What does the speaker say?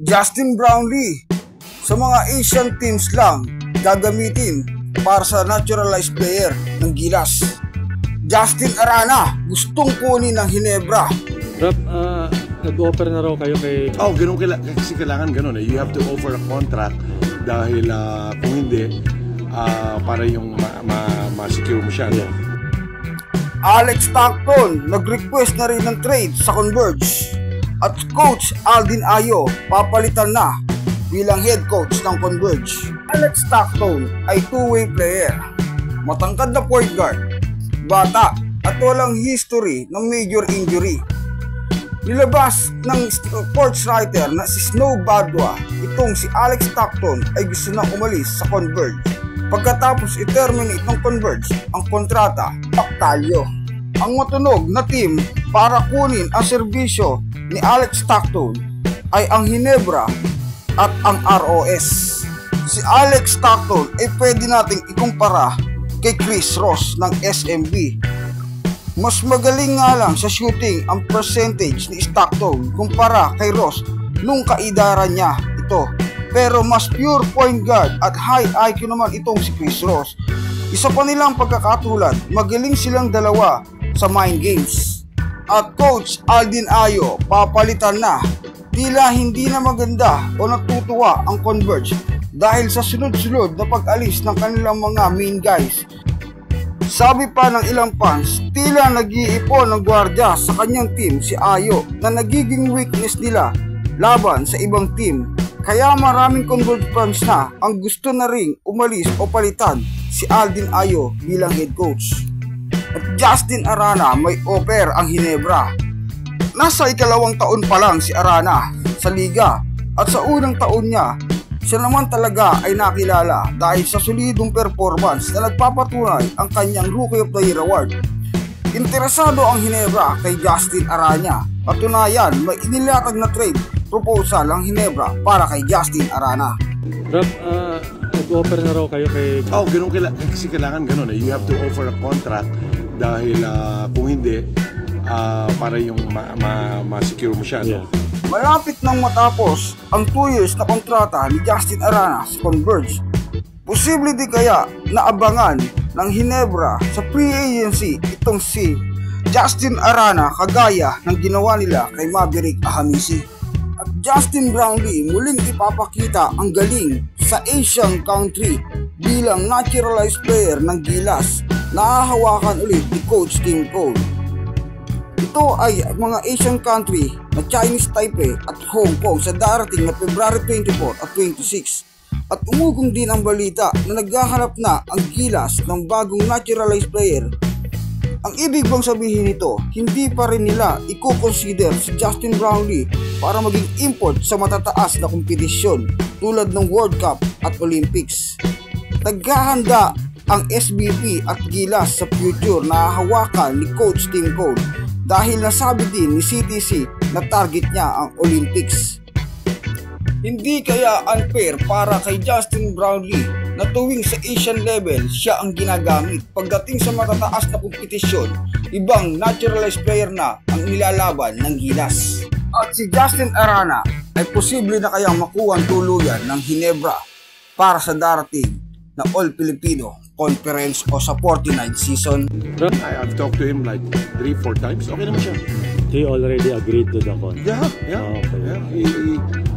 Justin Brownlee, sa mga Asian teams lang gagamitin para sa naturalized player ng Gilas. Justin Arana, gustong kunin ng Ginebra. Rap, nag-offer na raw kayo kay... Ganun kasi kailangan ganun eh. You have to offer a contract dahil kung hindi, para yung ma-secure mo siya. Yeah. Alex Stockton, nag-request na rin ng trade sa Converge. At Coach Aldin Ayo, papalitan na bilang head coach ng Converge. Alex Stockton ay two-way player. Matangkad na point guard, bata at walang history ng major injury. Nilabas ng sports writer na si Snow Badwa, itong si Alex Stockton ay gusto na umalis sa Converge. Pagkatapos i-terminate ng Converge ang kontrata, Pactalio. Ang matunog na team para kunin ang serbisyo ni Alex Stockton ay ang Ginebra at ang ROS. Si Alex Stockton ay pwede nating ikumpara kay Chris Ross ng SMB. Mas magaling nga lang sa shooting ang percentage ni Stockton kumpara kay Ross nung kaidaran niya ito. Pero mas pure point guard at high IQ naman itong si Chris Ross. Isa pa nilang pagkakatulad, magaling silang dalawa sa mind games. At Coach Aldin Ayo, papalitan na. Tila hindi na maganda o natutuwa ang Converge dahil sa sunod-sunod na pag-alis ng kanilang mga main guys. Sabi pa ng ilang fans, tila nag-iipon ng gwardya sa kanyang team si Ayo na nagiging weakness nila laban sa ibang team. Kaya maraming Converge fans na ang gusto na ring umalis o palitan si Aldin Ayo bilang head coach. At Justin Arana, may offer ang Ginebra. Nasa ikalawang taon pa lang si Arana sa liga at sa unang taon niya, siya naman talaga ay nakilala dahil sa solidong performance na nagpapatunay ang kanyang Rookie of the Year award. Interesado ang Ginebra kay Justin Arana. Patunayan, may inilatag na trade proposal ang Ginebra para kay Justin Arana. Rap, nag-offer na raw kayo kay... Ganun kasi kailangan ganun eh. You have to offer a contract dahil kung hindi, para yung ma-secure mo siya. Yeah. Malapit nang matapos ang 2 years na kontrata ni Justin Arana sa Converge. Posible di kaya naabangan ng Ginebra sa free agency itong si Justin Arana kagaya ng ginawa nila kay Maverick Ahamisi. At Justin Brownlee muling ipapakita ang galing sa Asian country bilang naturalized player ng Gilas na hahawakan ulit ni Coach Tim Cole. Ito ay mga Asian country na Chinese Taipei at Hong Kong sa darating na February 24 at 26. At umugong din ang balita na naghahanap na ang Gilas ng bagong naturalized player. Ang ibig bang sabihin nito, hindi pa rin nila i-consider si Justin Brownlee para maging import sa matataas na kompetisyon tulad ng World Cup at Olympics. Naghahanda ang SBP at Gilas sa future na hahawakan ni Coach Tim Cole dahil nasabi din ni CTC na target niya ang Olympics. Hindi kaya unfair para kay Justin Brownlee na tuwing sa Asian level siya ang ginagamit pagdating sa matataas na kompetisyon, ibang naturalized player na ang nilalaban ng Gilas. At si Justin Arana ay posible na kayang makuha ang tuluyan ng Ginebra para sa darating na All-Filipino Conference o sa 49th season. I've talked to him like 3-4 times. Okay naman siya. He already agreed to the contract. Yeah. Okay. Yeah.